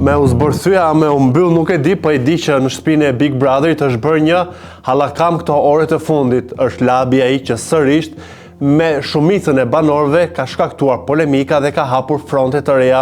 Me u zbërthyja, me u mbyll nuk e di, po e di që në shtëpinë e Big Brotherit është bërë një hallakam këto orët e fundit. Është labi ai që sërish me shumicën e banorëve ka shkaktuar polemika dhe ka hapur fronte të reja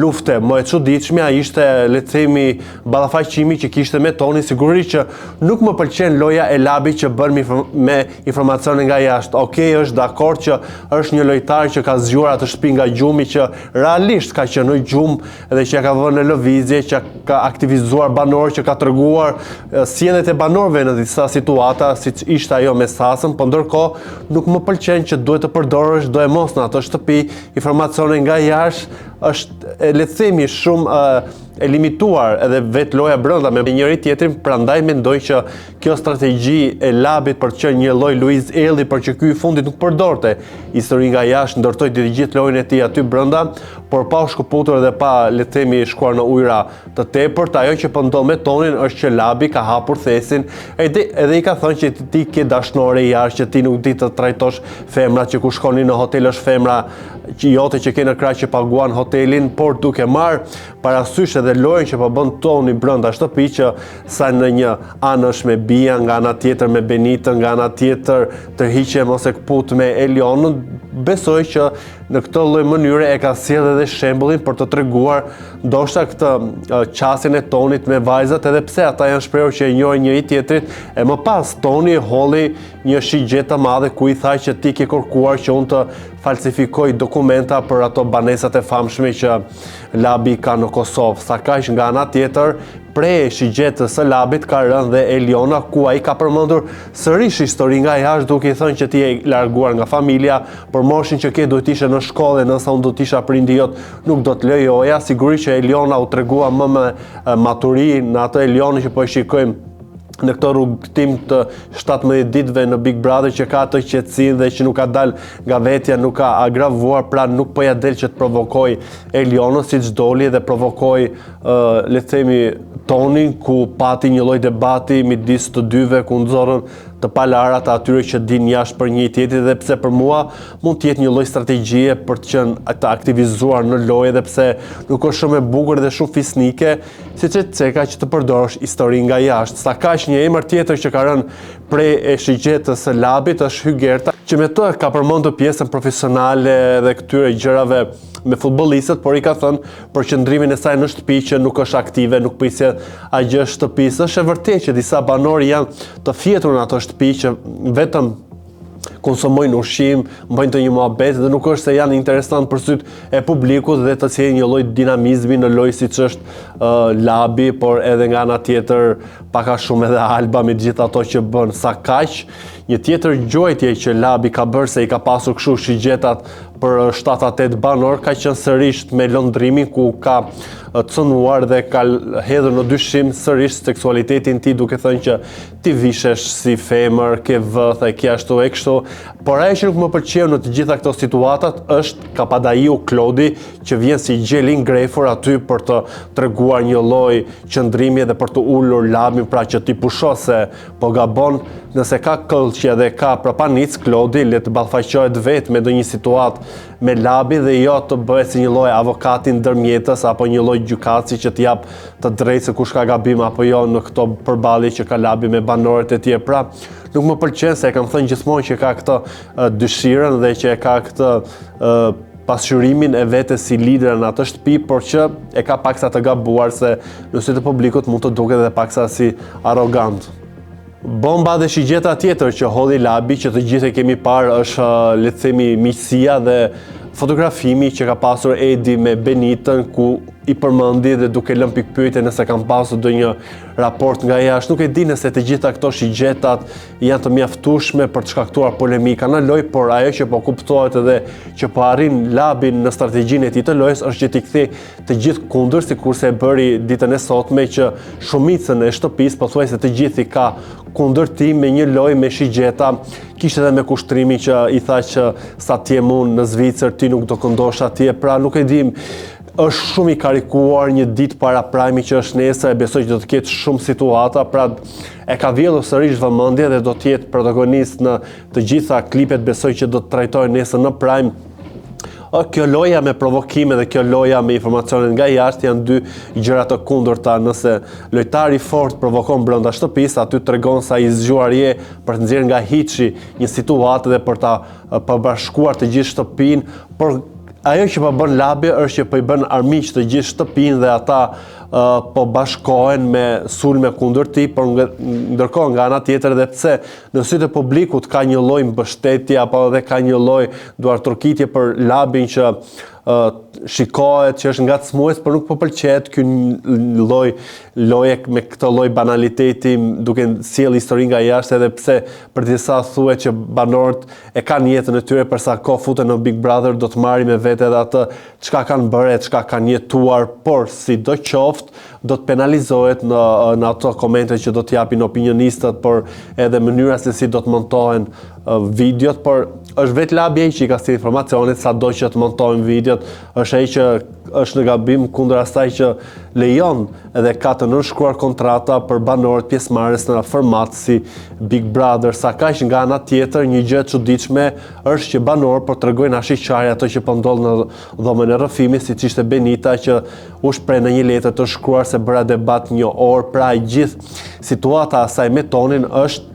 lufte. Më e çuditshmja ishte, le të themi, ballafaqimi që kishte me Toni. Sigurisht që nuk më pëlqen loja e Labit që bën me informacione nga jashtë. Okej, është dakord që është një lojtar që ka zgjuar atë shtëpi nga gjumi, që realisht ka qenë në gjumë dhe që ka vënë në lëvizje, që ka aktivizuar banorë, që ka treguar sjelljet e banorëve në disa situata, siç ishte ajo me Sasën, po ndërkohë nuk më pëlqen që duhet të përdorësh do e mos në atë shtëpi informacione nga jashtë. Është, le të themi, shumë e limituar edhe vetë loja brenda me njëri tjetrin, prandaj mendoj që kjo strategji e Labit për të qenë një lloj Luiz Elli për që ky i fundit nuk përdorte histori nga jashtë, ndërtoi të gjithë lojën e tij aty brenda, por pa u shkëputur dhe pa, le të themi, shkuar në ujëra të tepërt. Ajo që po ndodh me Tonin është që Labi ka hapur thesin, edhe i ka thënë që ti ke dashnore jashtë, që ti nuk di të trajtosh femrat, që ku shkoni në hotel është femra që jote që ke në krah që paguan hotelin, por duke marrë parasysh edhe lojën që po bën Toni brenda shtëpi, që sa në një anë është me Bia, nga ana tjetër me Benitën, nga ana tjetër të hiqem ose kput me Elionën, besoj që në këtë lloj mënyre e ka sjellë edhe shembullin për të treguar ndoshta këtë qasjen e Tonit me vajzat, edhe pse ata janë shprehur që e njohin njëri tjetrit, e më pas Toni holli një shigje të madhe ku i tha që ti ke kërkuar që unë të falsifikoj dokumenta për ato banesat e famshme që Labi ka në Kosovë. Sa kaq nga ana tjetër, prej shigjetës së Labit ka rënë dhe Eliona, ku ai ka përmendur sërish histori nga jashtë, duke i thënë që ti je larguar nga familja, për moshin që ke duhet ishe në shkollë, nëse unë do të isha prindi jot nuk do të lejoja. Sigurisht që Eliona u tregua më me maturi në atë Elionë që po e shikojmë në këto rrugtim të 17 ditëve në Big Brother, që ka atë qetësinë dhe që nuk ka dalë nga vetja, nuk ka agravuar, pra nuk po ja del që të provokoj Elionën, siç doli dhe provokoi, le të themi, Tonin, ku pati një lloj debati midis të dyve, ku nxorën të palarat atyre që din jashtë për një tjetrin, dhe pse për mua mund të jetë një lloj strategjie për të qenë të aktivizuar në lojë, dhe pse nuk është shumë e bukur dhe shumë fisnike, siç e ceka që të përdorosh histori nga jashtë. Sa kaq një emër tjetër që ka rënë prej e shigjetës së Labit është Hygerta, që me të ka përmendur pjesën profesionale dhe këtyre gjërave me futbollistët, por i ka thënë për qëndrimin e saj në shtëpi që nuk është aktive, nuk prisjet agjë shtëpisë. Është e vërtetë që disa banorë janë të fjetur në ato shtëpi, që vetëm konsumojnë ushqim, bëjnë të një muhabet dhe nuk është se janë interesant për syt e publikut dhe të sjellin një lloj dinamizmi në lojë siç është Labi, por edhe nga ana tjetër pak a shumë edhe Alba me gjithë ato që bën. Sa kaq një tjetër gjojtje që Labi ka bërë, se i ka pasur kështu shigjetat për 7-8 banor, ka qenë sërish me lëndrimin, ku ka cënuar dhe ka hedhur në dyshim sërish seksualitetin ti, duke thënë që ti vishesh si femër, ke vëth, ke ashtu e kështu. Por ajo që nuk më pëlqeu në të gjitha këto situatat është Kapadaiu Klodi, që vjen si gjelin grefur aty për të treguar një lloj qëndrimi dhe për të ulur Labin, pra që ti pusho se po gabon. Nëse ka këllqje dhe ka prapanic, Klodi le të ballafaqohet vetë me ndonjë situatë me Labi dhe jo të bëhet si një lloj avokati ndërmjetës apo një lloj gjykatësi që të jap të drejtë se kush ka gabim apo jo në këto përballje që ka Labi me banorët e tjerë. Pra, nuk më pëlqen, se e kam thënë gjithmonë që ka këtë dëshirën dhe që e ka këtë pasqyrimin e vetes si lider në atë shtëpi, por që e ka paksa të gabuar, se në sy të publikut mund të duket edhe paksa si arrogant. Bomba dhe shigjeta tjetër që hodhi Labi, që të gjithë e kemi parë, është, le të themi, miqësia dhe fotografimi që ka pasur Edi me Benitën, ku i përmendi dhe duke lënë pikpyetje nëse kanë pasur ndonjë raport nga jashtë. Nuk e di nëse të gjitha këto shigjetat janë të mjaftueshme për të shkaktuar polemika në lojë, por ajo që po kuptohet edhe që po arrin Labi në strategjinë e tij të lojës është që t'i kthej të gjithë kundër, sikurse e bëri ditën e sotme, që shumicën e shtëpisë pothuajse të gjithë i ka kundërtim me një lojë me shigjeta. Kishte edhe me kushtrimin që i tha që sa t'jem unë në Zvicër, ti nuk do këndosh atje. Pra nuk e dim, është shumë i karikuar një ditë para prajmi që është nesër, e besoj që do të ketë shumë situata, pra e ka vjedhur sërish vëmendje dhe do të jetë protagonist në të gjitha klipet, besoj që do të trajtojnë nesër në prajm Kjo loja me provokime dhe kjo loja me informacione nga jashtë janë dy gjëra të kundërta. Nëse lojtari fort provokon brenda shtëpisë, aty tregon se ai zgjuar je për të nxjerrë nga hiçi një situatë dhe për ta përbashkuar të gjithë shtëpinë, por ajo që po bën labi është që po i bën armiq të gjithë shtëpinë dhe ata po bashkohen me sulme kundër tij, por ndërkohë nga ana tjetër edhe pse në sytë e publikut ka një lloj mbështetje apo edhe ka një lloj duarturkitje për labin që shikohet që është ngacmues, por nuk po pëlqejet ky loje me këtë lloj banaliteti duke sjell histori nga jashtë, edhe pse për disa thuhet që banorët e kanë jetën e tyre, përsa kohë futen në Big Brother do të marrin me vete edhe atë çka kanë bërë, çka kanë jetuar, por sidoqoftë do të penalizohet në ato komente që do të japin opinionistët, por edhe mënyra se si do të montohen videot, por është vetë labi ai që i ka sjellë informacionet, sado që të montojnë videot, është ai që është në gabim kundër asaj që lejon edhe ka të nënshkruar kontrata për banorët pjesëmarrës në format si Big Brother. Sa kaq nga ana tjetër, një gjë e çuditshme është që banorët po tregojnë ashqyrë ato që po ndodh në dhomën e rrëfimit, siç ishte Benita që u shpreh në një letër të shkruar se bëra debat 1 orë, pra gjithë situata asaj me tonin është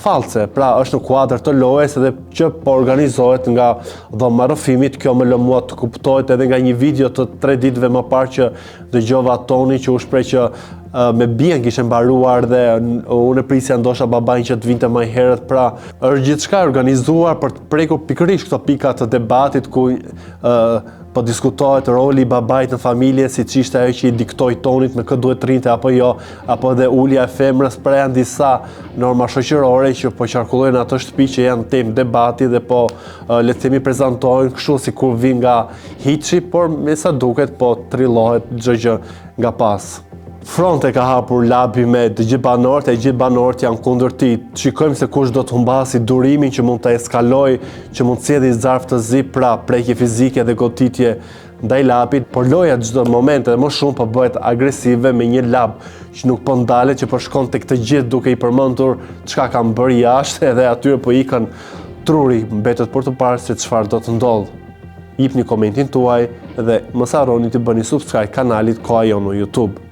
false, pra është në kuadër të lojës edhe që po organizohet nga dhoma e rrëfimit. Kjo më lë mua të kuptohet edhe nga një video të 3 ditëve më parë që dëgjova Toni që u shpreh që me bien kishte mbaruar dhe unë prisja ndoshta babain që të vinte më herët, pra është gjithçka organizuar për të prekur pikërisht këto pika të debatit ku po diskutohet roli i babait në familje, siç ishte ajo që i diktoi Tonit me kë duhet të rrinte apo jo, apo edhe ulja e femrës, pra janë disa norma shoqërore që po qarkullojnë ato shtëpi që janë temë debati dhe po le të themi prezantohen kështu sikur vin nga hiçi, por me sa duket po trillohet çdo gjë nga pas. Front e ka hapur labi me të gjithë banorët, e gjithë banorët janë kundër tij. Shikojmë se kush do të humbasi durimin që mund të eskalojë, që mund të sjellë zarf të zi, pra prekje fizike dhe goditje ndaj labit, por loja çdo moment edhe më shumë po bëhet agresive me një lab që nuk po ndalet, që po shkon tek të gjithë duke i përmendur çka kanë bërë jashtë, edhe atyre po ikën truri, mbetet për të parë se çfarë do të ndodhë. Jepni komentin tuaj dhe mos harroni të bëni subscribe kanalit Koha Jon në YouTube.